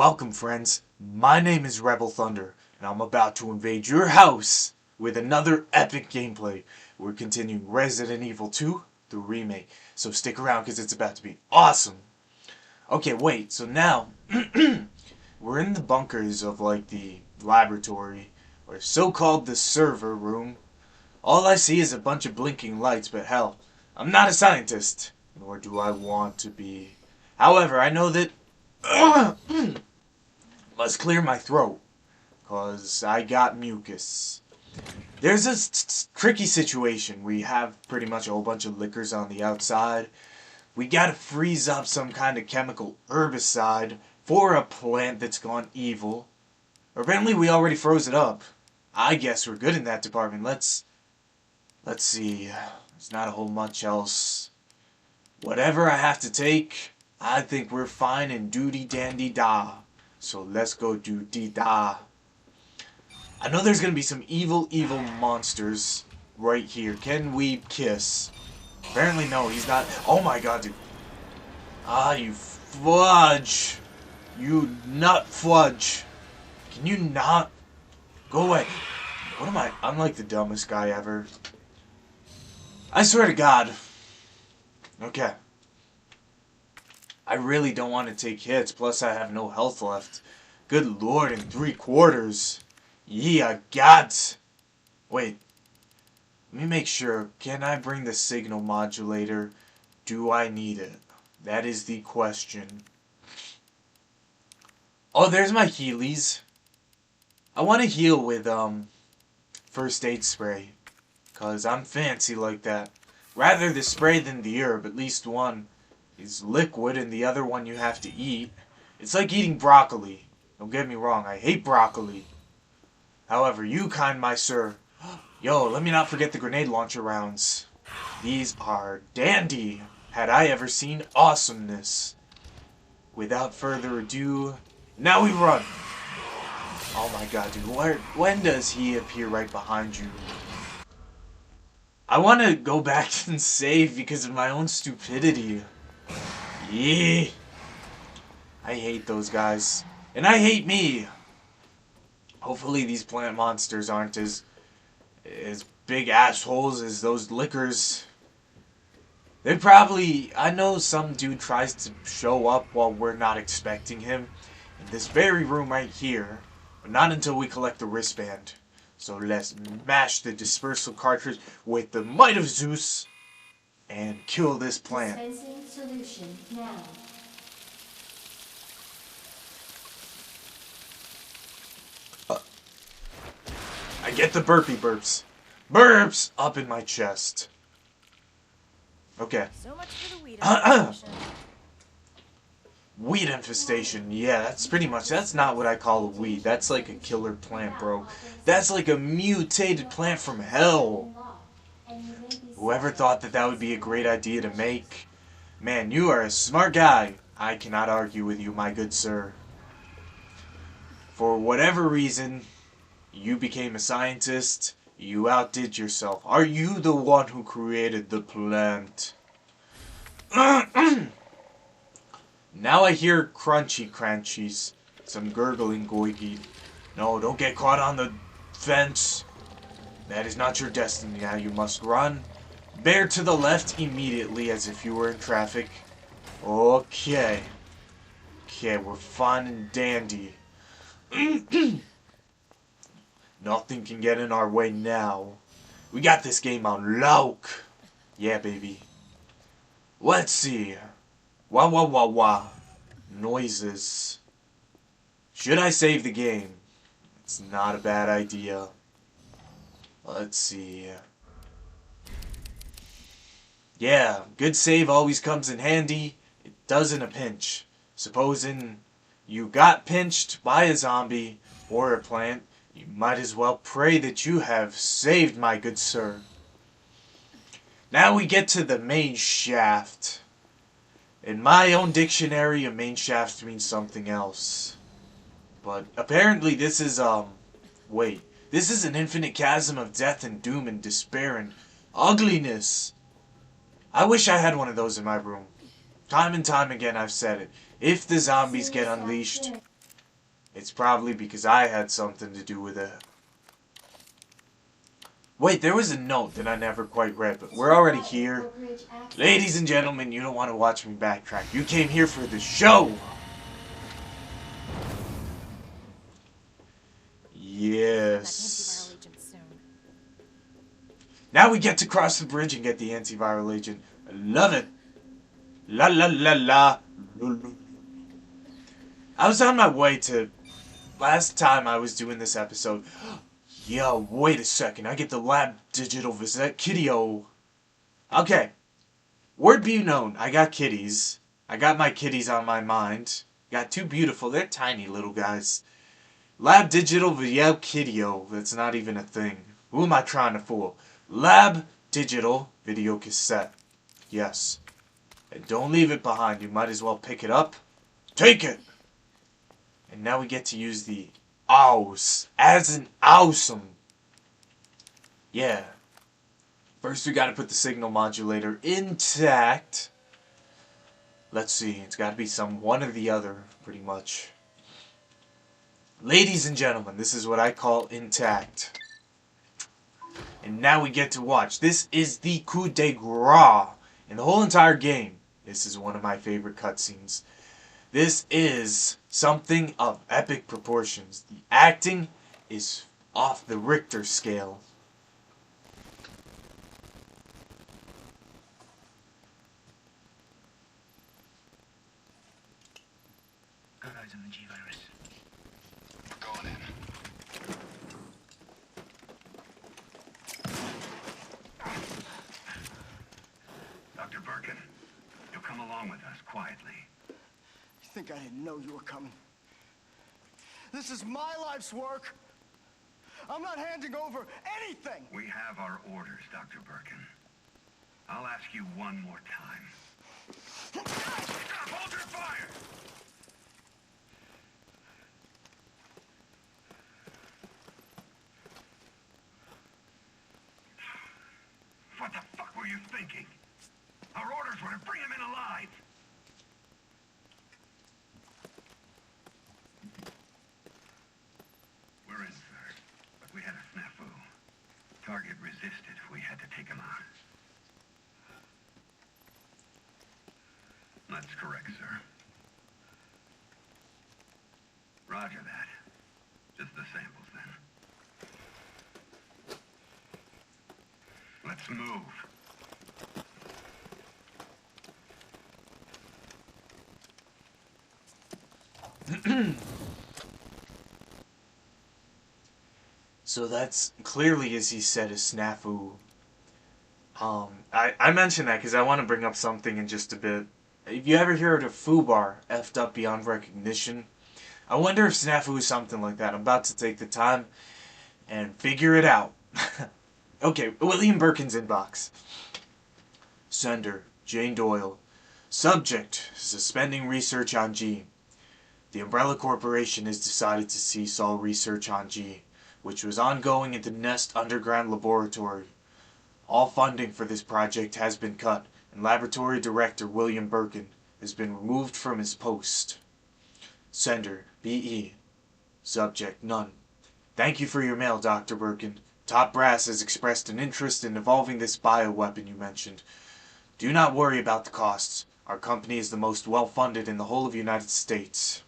Welcome, friends. My name is Rebel Thunder, and I'm about to invade your house with another epic gameplay. We're continuing Resident Evil 2, the remake. So stick around because it's about to be awesome. Okay, wait. So now, we're in the bunkers of, like, the laboratory, or so-called the server room. All I see is a bunch of blinking lights, but hell, I'm not a scientist, nor do I want to be. However, I know that must clear my throat, cause I got mucus. There's a tricky situation. We have pretty much a whole bunch of liquors on the outside. We gotta freeze up some kind of chemical herbicide for a plant that's gone evil. Apparently we already froze it up. I guess we're good in that department. Let's see. There's not a whole much else. Whatever I have to take, I think we're fine and doody dandy da. So let's go doody da. I know there's gonna be some evil monsters right here. Can we kiss? Apparently no, he's not. Oh my god, dude. Ah, you fudge. You nut fudge. Can you not? Go away. What am I? I'm like the dumbest guy ever. I swear to God. Okay. I really don't want to take hits, plus I have no health left. Good lord, in 3/4. Yeah, gods. Wait. Let me make sure. Can I bring the signal modulator? Do I need it? That is the question. Oh, there's my Heelys. I want to heal with, first aid spray. Cause I'm fancy like that. Rather the spray than the herb. At least one is liquid and the other one you have to eat. It's like eating broccoli. Don't get me wrong, I hate broccoli. However, you kind my sir. Yo, let me not forget the grenade launcher rounds. These are dandy. Had I ever seen awesomeness. Without further ado, now we run. Oh my god, dude. When does he appear right behind you? I want to go back and save because of my own stupidity. Yeah. I hate those guys. And I hate me. Hopefully these plant monsters aren't as big assholes as those liquors. They probably... I know some dude tries to show up while we're not expecting him. In this very room right here. But not until we collect the wristband. So let's mash the dispersal cartridge with the might of Zeus and kill this plant. Dispensing solution now. I get the burpee burps. Burps up in my chest. Okay. So much for the weed infestation. Weed infestation. Yeah, that's pretty much. That's not what I call a weed. That's like a killer plant, bro. That's like a mutated plant from hell. Whoever thought that that would be a great idea to make? Man, you are a smart guy. I cannot argue with you, my good sir. For whatever reason, you became a scientist. You outdid yourself. Are you the one who created the plant? Now I hear crunchy crunchies. Some gurgling goigi. No, don't get caught on the fence. That is not your destiny. Now you must run. Bear to the left immediately as if you were in traffic. Okay. Okay, we're fine and dandy. Nothing can get in our way now. We got this game on lock. Yeah, baby. Let's see. Wah wah wah wah. Noises. Should I save the game? It's not a bad idea. Let's see. Yeah, good save always comes in handy. It does in a pinch. Supposing you got pinched by a zombie or a plant, you might as well pray that you have saved, my good sir. Now we get to the main shaft. In my own dictionary, a main shaft means something else. But apparently this is, wait. This is an infinite chasm of death and doom and despair and ugliness. I wish I had one of those in my room. Time and time again I've said it. If the zombies get unleashed, It's probably because I had something to do with it. Wait, there was a note that I never quite read, but we're already here. Ladies and gentlemen, you don't want to watch me backtrack. You came here for the show! Yes. Now we get to cross the bridge and get the antiviral agent. I love it. La la la la. I was on my way to... Last time I was doing this episode... Yo, wait a second. I get the lab digital visit. Kitty-o. Okay. Word be known. I got kitties. I got my kitties on my mind. Got two beautiful... They're tiny little guys. Lab digital video kitty-o. That's not even a thing. Who am I trying to fool? Lab digital video cassette. Yes. And don't leave it behind. You might as well pick it up. Take it! And now we get to use the ows as an awesome. Yeah. First we gotta put the signal modulator intact. Let's see. It's gotta be one or the other, pretty much. Ladies and gentlemen, this is what I call intact. And now we get to watch. This is the coup de grace in the whole entire game. This is one of my favorite cutscenes. This is something of epic proportions. The acting is off the Richter scale. Got eyes on the G-Virus. Going in. Dr. Birkin, you'll come along with us quietly. You think I didn't know you were coming? This is my life's work. I'm not handing over anything. We have our orders, Dr. Birkin. I'll ask you one more time. Hold your fire! What the fuck were you thinking? Our orders were to bring him in alive. We're in, sir. But we had a snafu. Target resisted. We had to take him out. That's correct, sir. Roger that. Just the samples, then. Let's move. So that's clearly, as he said, a snafu. I mention that because I want to bring up something in just a bit. If you ever heard of FUBAR, effed up beyond recognition, I wonder if snafu is something like that. I'm about to take the time and figure it out. Okay, William Birkin's inbox. Sender, Jane Doyle. Subject, suspending research on G. The Umbrella Corporation has decided to cease all research on G, which was ongoing at the Nest Underground Laboratory. All funding for this project has been cut, and Laboratory Director William Birkin has been removed from his post. Sender, B.E. Subject, none. Thank you for your mail, Dr. Birkin. Top Brass has expressed an interest in evolving this bioweapon you mentioned. Do not worry about the costs. Our company is the most well-funded in the whole of the United States.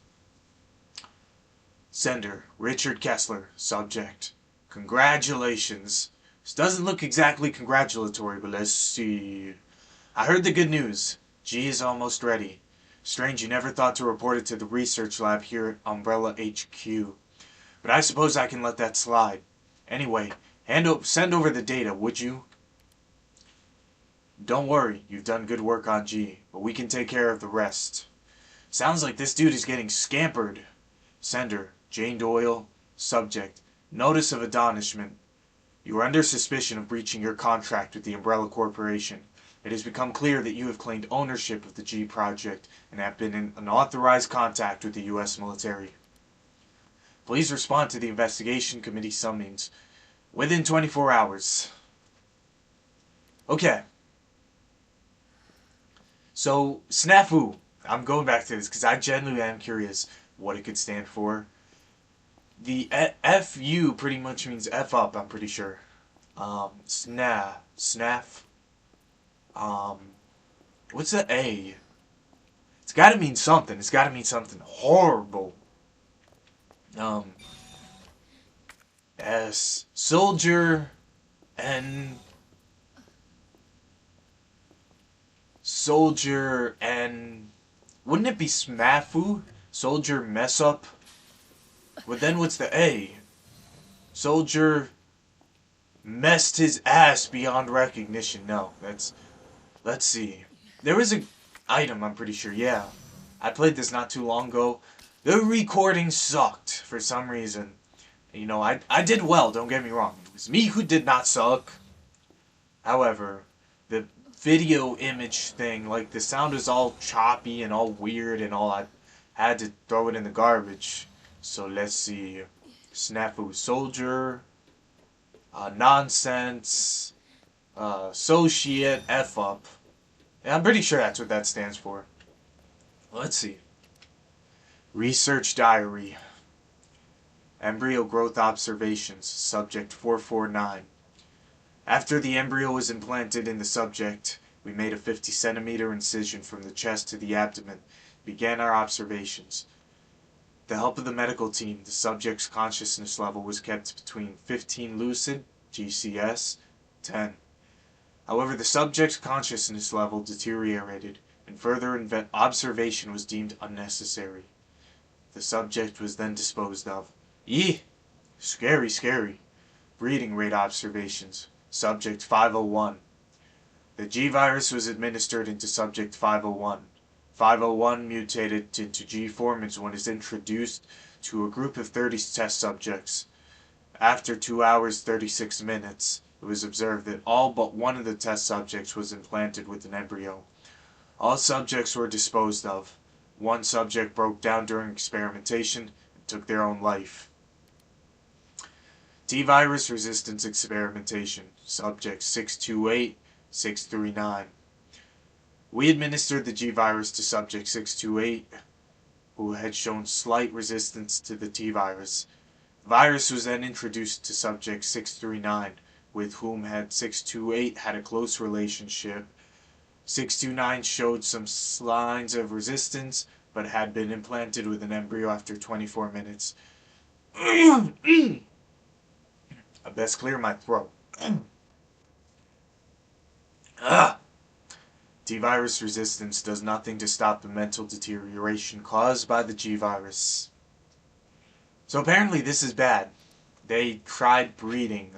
Sender, Richard Kessler. Subject, congratulations. This doesn't look exactly congratulatory, but let's see. I heard the good news. G is almost ready. Strange you never thought to report it to the research lab here at Umbrella HQ. But I suppose I can let that slide. Anyway, send over the data, would you? Don't worry, you've done good work on G, but we can take care of the rest. Sounds like this dude is getting scampered. Sender, Jane Doyle. Subject, notice of admonishment. You are under suspicion of breaching your contract with the Umbrella Corporation. It has become clear that you have claimed ownership of the G project and have been in unauthorized contact with the U.S. military. Please respond to the investigation committee summons within 24 hours. Okay. So, snafu. I'm going back to this because I genuinely am curious what it could stand for. The FU pretty much means F up, I'm pretty sure. Snaff. Um, what's the A? It's gotta mean something. It's gotta mean something horrible. Um, S. Soldier. N. Soldier. N. Wouldn't it be Smafu? Soldier mess up? But then what's the A? Soldier messed his ass beyond recognition. No, that's... Let's see. There was a item, I'm pretty sure, yeah. I played this not too long ago. The recording sucked for some reason. You know, I did well, don't get me wrong. It was me who did not suck. However, the video image thing, like the sound is all choppy and all weird and all. I had to throw it in the garbage. So let's see. Snafu Soldier. Nonsense. Associate F up. Yeah, I'm pretty sure that's what that stands for. Let's see. Research Diary. Embryo Growth Observations. Subject 449. After the embryo was implanted in the subject, we made a 50-centimeter incision from the chest to the abdomen, began our observations. With the help of the medical team, the subject's consciousness level was kept between 15 lucid, GCS, 10. However, the subject's consciousness level deteriorated, and further observation was deemed unnecessary. The subject was then disposed of. Yee! Scary, scary. Breeding rate observations. Subject 501. The G-virus was administered into Subject 501. 501 mutated into G-form when it was introduced to a group of 30 test subjects. After 2 hours 36 minutes, it was observed that all but one of the test subjects was implanted with an embryo. All subjects were disposed of. One subject broke down during experimentation and took their own life. T-virus resistance experimentation. Subject 628, 639. We administered the G-virus to subject 628, who had shown slight resistance to the T-virus. The virus was then introduced to subject 639, with whom had 628 had a close relationship. 629 showed some signs of resistance, but had been implanted with an embryo after 24 minutes. I best clear my throat. T-virus resistance does nothing to stop the mental deterioration caused by the G-virus. So apparently this is bad. They tried breeding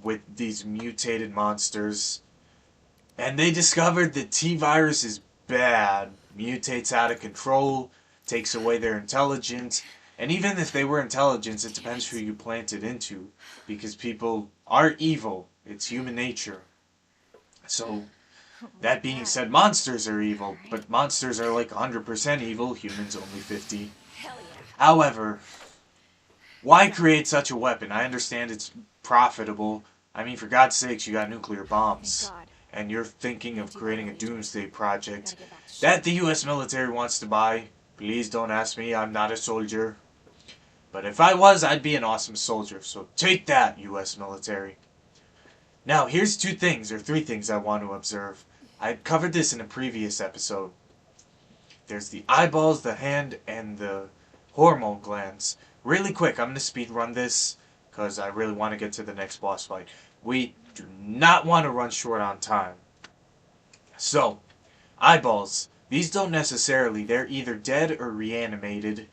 with these mutated monsters, and they discovered that T-virus is bad. Mutates out of control, takes away their intelligence, and even if they were intelligent, it depends who you plant it into, because people are evil. It's human nature. So, that being said, monsters are evil, but monsters are like 100% evil, humans only 50. However, why create such a weapon? I understand it's profitable. I mean, for God's sakes, you got nuclear bombs. And you're thinking of creating a doomsday project that the US military wants to buy. Please don't ask me, I'm not a soldier. But if I was, I'd be an awesome soldier. So take that, US military. Now, here's three things I want to observe. I covered this in a previous episode. There's the eyeballs, the hand, and the hormone glands. Really quick, I'm going to speed run this because I really want to get to the next boss fight. We do not want to run short on time. So, eyeballs. These don't necessarily, they're either dead or reanimated.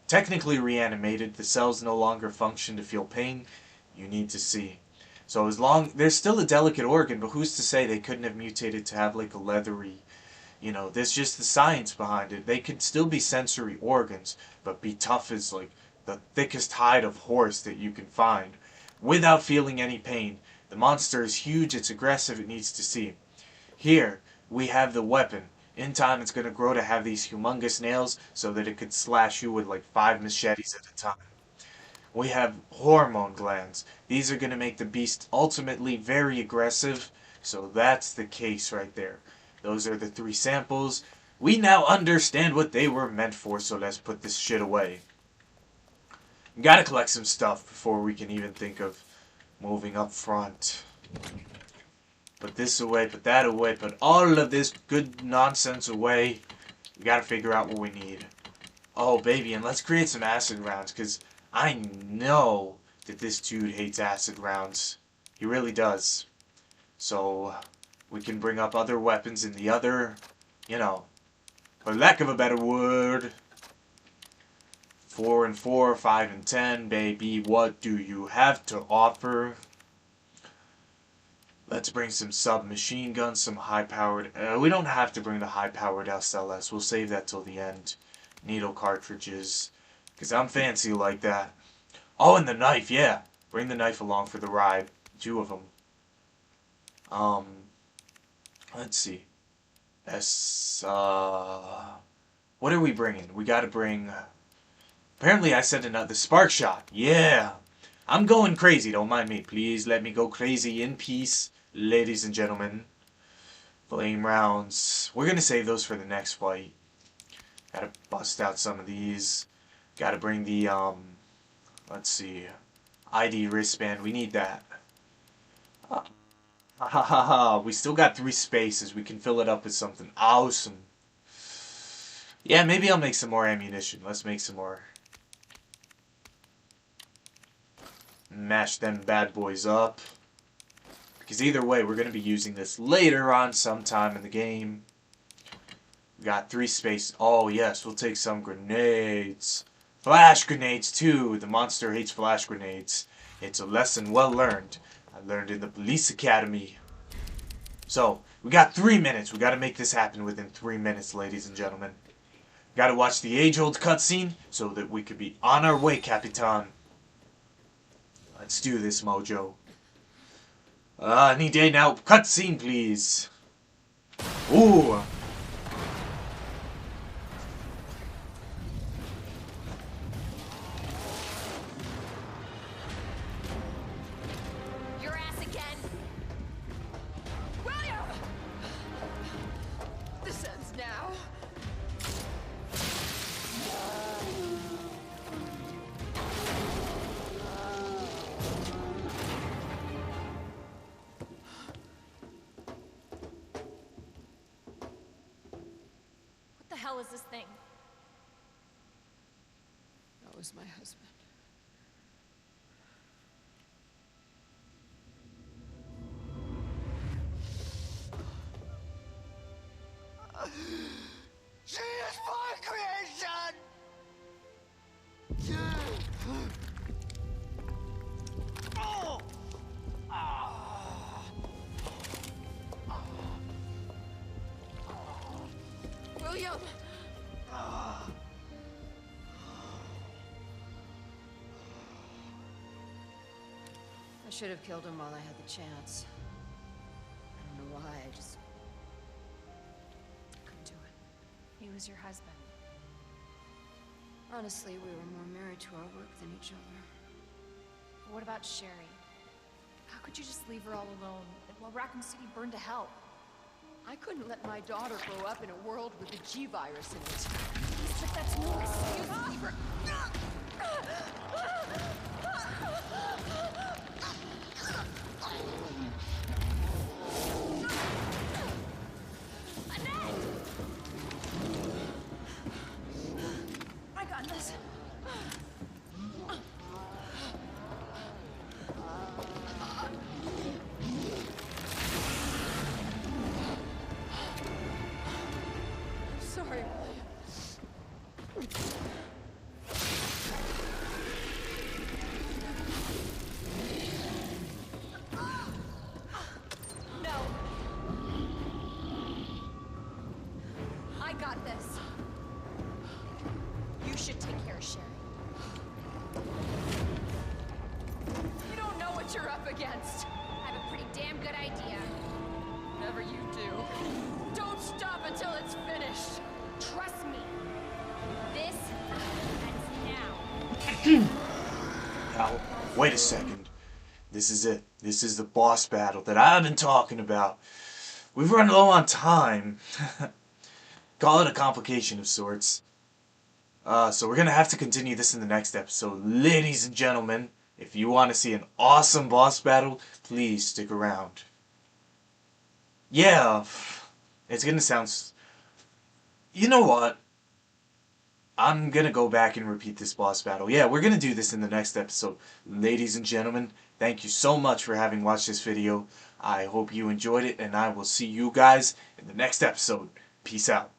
Technically reanimated, the cells no longer function to feel pain. You need to see. So there's still a delicate organ, but who's to say they couldn't have mutated to have like a leathery, there's just the science behind it. They could still be sensory organs, but be tough as like the thickest hide of horse that you can find, without feeling any pain. The monster is huge, it's aggressive, it needs to see. Here, we have the weapon. In time, it's going to grow to have these humongous nails so that it could slash you with like 5 machetes at a time. We have hormone glands. These are going to make the beast ultimately very aggressive, so that's the case right there. Those are the 3 samples. We now understand what they were meant for, so let's put this shit away. We gotta collect some stuff before we can even think of moving up front. Put this away, put that away, put all of this good nonsense away. We gotta figure out what we need. Oh, baby, and let's create some acid rounds, because I know that this dude hates acid rounds. He really does. So, we can bring up other weapons in the other, you know, for lack of a better word. 4 and 4, 5 and 10, baby, what do you have to offer? Let's bring some submachine guns, some high-powered... we don't have to bring the high-powered SLS. We'll save that till the end. Needle cartridges. Because I'm fancy like that. Oh, and the knife, yeah. Bring the knife along for the ride. 2 of them. Let's see. What are we bringing? We gotta bring... Apparently I said another spark shot. Yeah. I'm going crazy. Don't mind me. Please let me go crazy in peace, ladies and gentlemen. Flame rounds. We're gonna save those for the next fight. Gotta bust out some of these. Gotta bring the, let's see. ID wristband. We need that. We still got 3 spaces. We can fill it up with something awesome. Yeah, maybe I'll make some more ammunition. Let's make some more. Mash them bad boys up. Because either way, we're going to be using this later on sometime in the game. We got 3 spaces. Oh, yes, we'll take some grenades. Flash grenades, too. The monster hates flash grenades. It's a lesson well learned. I learned in the police academy. So, we got 3 minutes. We got to make this happen within 3 minutes, ladies and gentlemen. Got to watch the age-old cutscene so that we could be on our way, Capitan. Let's do this, Mojo. Any day now. Cutscene, please. Ooh. Your ass again. William! This ends now. What the hell is this thing? That was my husband. She is my creation! Oh! William! I should have killed him while I had the chance. I don't know why, I just couldn't do it. He was your husband. Honestly, we were more married to our work than each other. But what about Sherry? How could you just leave her all alone while Raccoon City burned to hell? I couldn't let my daughter grow up in a world with a G virus in it. But that's no excuse. I got this. Sorry, William. No. I got this. You should take care of Sherry. You don't know what you're up against. I have a pretty damn good idea. Whatever you do, don't stop until it's finished. Trust me. This ends now. Now, wait a second. This is it. This is the boss battle that I've been talking about. We've run low on time. Call it a complication of sorts. So we're going to have to continue this in the next episode. Ladies and gentlemen, if you want to see an awesome boss battle, please stick around. Yeah, it's going to sound... You know what? I'm going to go back and repeat this boss battle. Yeah, we're going to do this in the next episode. Ladies and gentlemen, thank you so much for having watched this video. I hope you enjoyed it, and I will see you guys in the next episode. Peace out.